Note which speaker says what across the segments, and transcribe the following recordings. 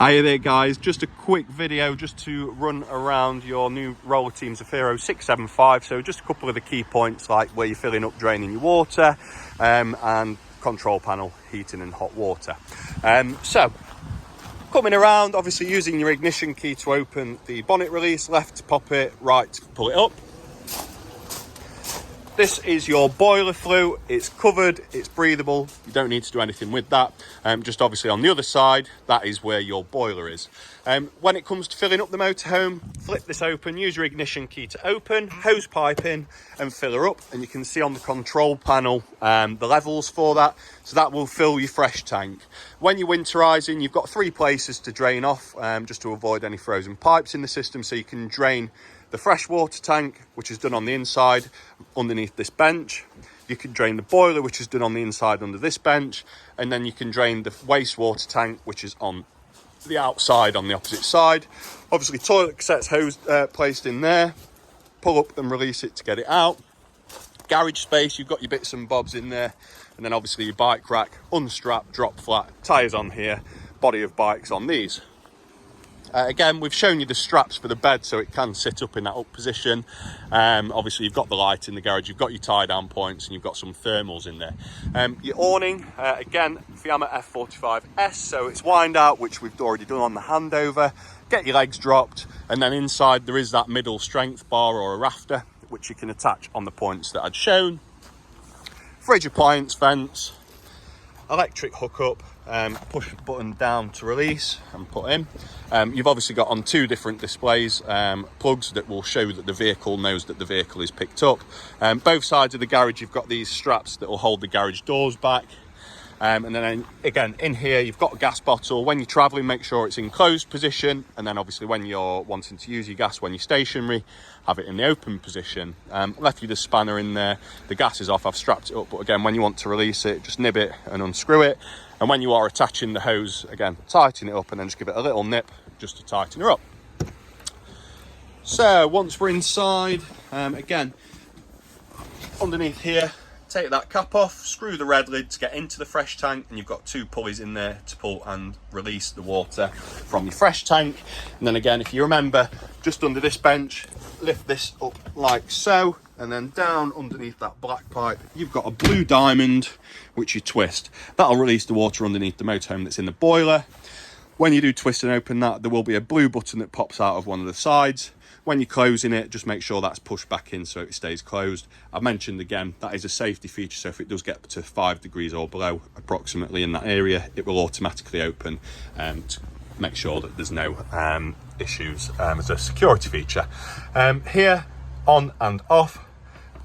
Speaker 1: Hiya there guys, just a quick video just to run around your new Rollerteam Zefiro 675. So just a couple of the key points, like where you're filling up, draining your water, and control panel, heating and hot water. So coming around, obviously using your ignition key to open the bonnet release, left to pop it, right to pull it up. This is your boiler flue. It's covered, it's breathable, you don't need to do anything with that. Just obviously on the other side, that is where your boiler is. When it comes to filling up the motorhome, flip this open, use your ignition key to open, hose pipe in and fill her up. And you can see on the control panel the levels for that. So that will fill your fresh tank. When you're winterizing, you've got 3 places to drain off, just to avoid any frozen pipes in the system. So you can drain the freshwater tank, which is done on the inside underneath this bench. You can drain the boiler, which is done on the inside under this bench, and then you can drain the wastewater tank, which is on the outside on the opposite side. Obviously toilet cassette's hose placed in there. Pull up and release it to get it out. Garage space, you've got your bits and bobs in there, and then obviously your bike rack, unstrapped, drop flat, tyres on here, body of bikes on these. Again, we've shown you the straps for the bed so it can sit up in that up position. Obviously, you've got the light in the garage, you've got your tie down points, and you've got some thermals in there. Your awning, again, Fiamma F45S, so it's wind out, which we've already done on the handover. Get your legs dropped, and then inside there is that middle strength bar or a rafter, which you can attach on the points that I'd shown. Fridge appliance vents, electric hookup, push button down to release and put in. You've obviously got on 2 different displays plugs that will show that the vehicle knows that the vehicle is picked up. Both sides of the garage you've got these straps that will hold the garage doors back. And then again in here you've got a gas bottle. When you're traveling, make sure it's in closed position, and then obviously when you're wanting to use your gas when you're stationary, have it in the open position. Left you the spanner in there, the gas is off, I've strapped it up, but again when you want to release it, just nib it and unscrew it. And when you are attaching the hose, again tighten it up and then just give it a little nip just to tighten her up. So once we're inside, again underneath here, take that cap off, screw the red lid to get into the fresh tank, and you've got 2 pulleys in there to pull and release the water from your fresh tank. And then again, if you remember, just under this bench, lift this up like so, and then down underneath that black pipe you've got a blue diamond which you twist. That'll release the water underneath the motorhome that's in the boiler. When you do twist and open that, there will be a blue button that pops out of one of the sides. When you're closing it, just make sure that's pushed back in so it stays closed. I've mentioned again, that is a safety feature, so if it does get to 5 degrees or below approximately in that area, it will automatically open to make sure that there's no issues as a security feature. Here, on and off,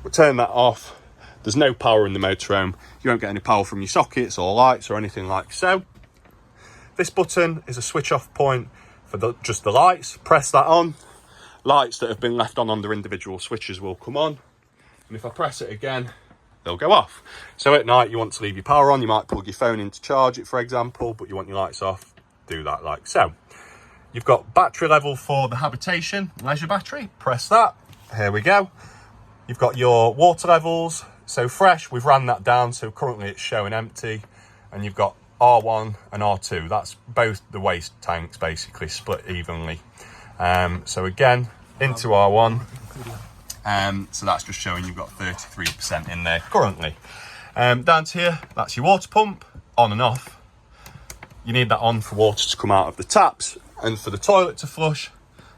Speaker 1: we'll turn that off. There's no power in the motorhome. You won't get any power from your sockets or lights or anything like so. This button is a switch off point for just the lights. Press that on. Lights that have been left on their individual switches will come on, and if I press it again they'll go off. So at night you want to leave your power on, you might plug your phone in to charge it for example, but you want your lights off, do that like so. You've got battery level for the habitation, leisure battery, press that, here we go. You've got your water levels, so fresh, we've ran that down, so currently it's showing empty, and you've got R1 and R2, that's both the waste tanks basically split evenly. So again, into R1, so that's just showing you've got 33% in there currently. Down to here, that's your water pump, on and off. You need that on for water to come out of the taps, and for the toilet to flush,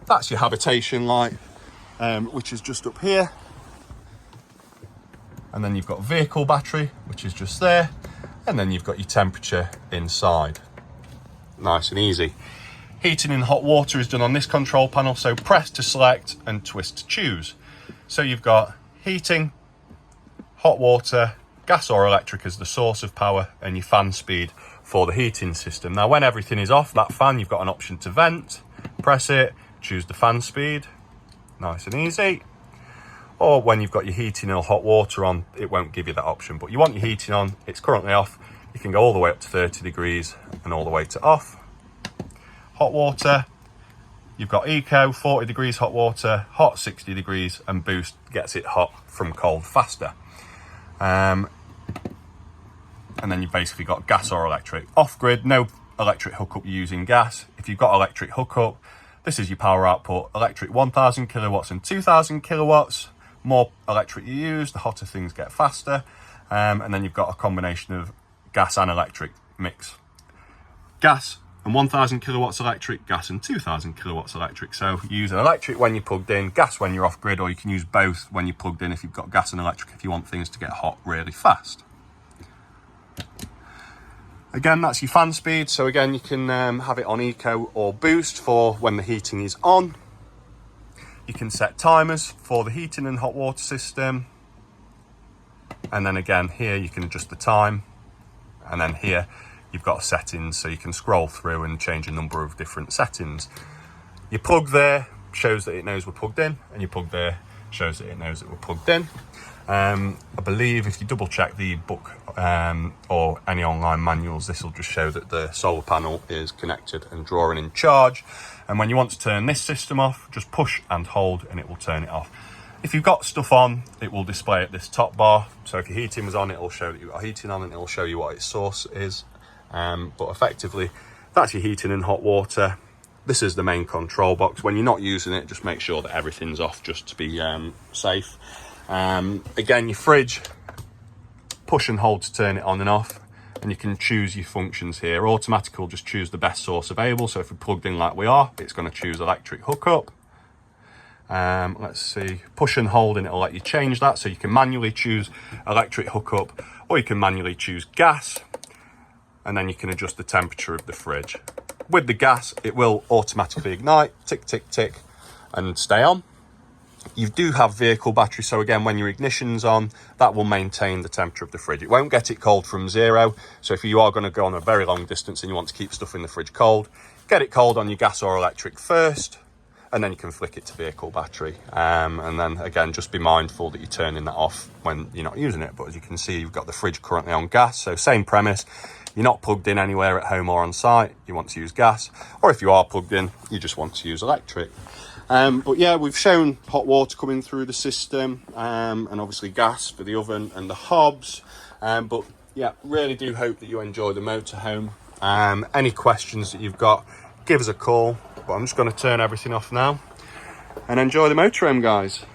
Speaker 1: that's your habitation light, which is just up here. And then you've got vehicle battery, which is just there, and then you've got your temperature inside. Nice and easy. Heating and hot water is done on this control panel, so press to select and twist to choose. So you've got heating, hot water, gas or electric as the source of power, and your fan speed for the heating system. Now when everything is off, that fan, you've got an option to vent, press it, choose the fan speed, nice and easy. Or when you've got your heating or hot water on, it won't give you that option, but you want your heating on, it's currently off, you can go all the way up to 30 degrees and all the way to off. Hot water, you've got eco, 40 degrees hot water, hot 60 degrees, and boost gets it hot from cold faster. And then you've basically got gas or electric. Off grid, no electric hookup you're using gas. If you've got electric hookup, this is your power output. Electric 1000 kilowatts and 2000 kilowatts. More electric you use, the hotter things get faster. And then you've got a combination of gas and electric mix. Gas and 1000 kilowatts electric, gas and 2000 kilowatts electric. So you use an electric when you're plugged in, gas when you're off grid, or you can use both when you're plugged in if you've got gas and electric if you want things to get hot really fast. Again, that's your fan speed. So again, you can have it on eco or boost for when the heating is on. You can set timers for the heating and hot water system. And then again, here you can adjust the time. And then here you've got settings, so you can scroll through and change a number of different settings. Your plug there shows that it knows we're plugged in, and your plug there shows that it knows that we're plugged in. I believe if you double check the book or any online manuals, this will just show that the solar panel is connected and drawing in charge. And when you want to turn this system off, just push and hold and it will turn it off. If you've got stuff on, it will display at this top bar. So if your heating was on, it will show that you've got heating on and it will show you what its source is. But effectively, that's your heating and hot water. This is the main control box. When you're not using it, just make sure that everything's off just to be safe. Again, your fridge, push and hold to turn it on and off, and you can choose your functions here. Automatic will just choose the best source available. So if we're plugged in like we are, it's going to choose electric hookup. Let's see, push and hold and it'll let you change that. So you can manually choose electric hookup, or you can manually choose gas, and then you can adjust the temperature of the fridge. With the gas, it will automatically ignite, tick, tick, tick, and stay on. You do have vehicle battery, so again, when your ignition's on, that will maintain the temperature of the fridge. It won't get it cold from zero. So if you are going to go on a very long distance and you want to keep stuff in the fridge cold, get it cold on your gas or electric first, and then you can flick it to vehicle battery. And then again, just be mindful that you're turning that off when you're not using it. But as you can see, you've got the fridge currently on gas, so same premise. You're not plugged in anywhere at home or on site, you want to use gas, or if you are plugged in, you just want to use electric. But yeah, we've shown hot water coming through the system, and obviously gas for the oven and the hobs. But yeah, really do hope that you enjoy the motorhome. Any questions that you've got, give us a call. But I'm just going to turn everything off now and enjoy the motorhome, guys.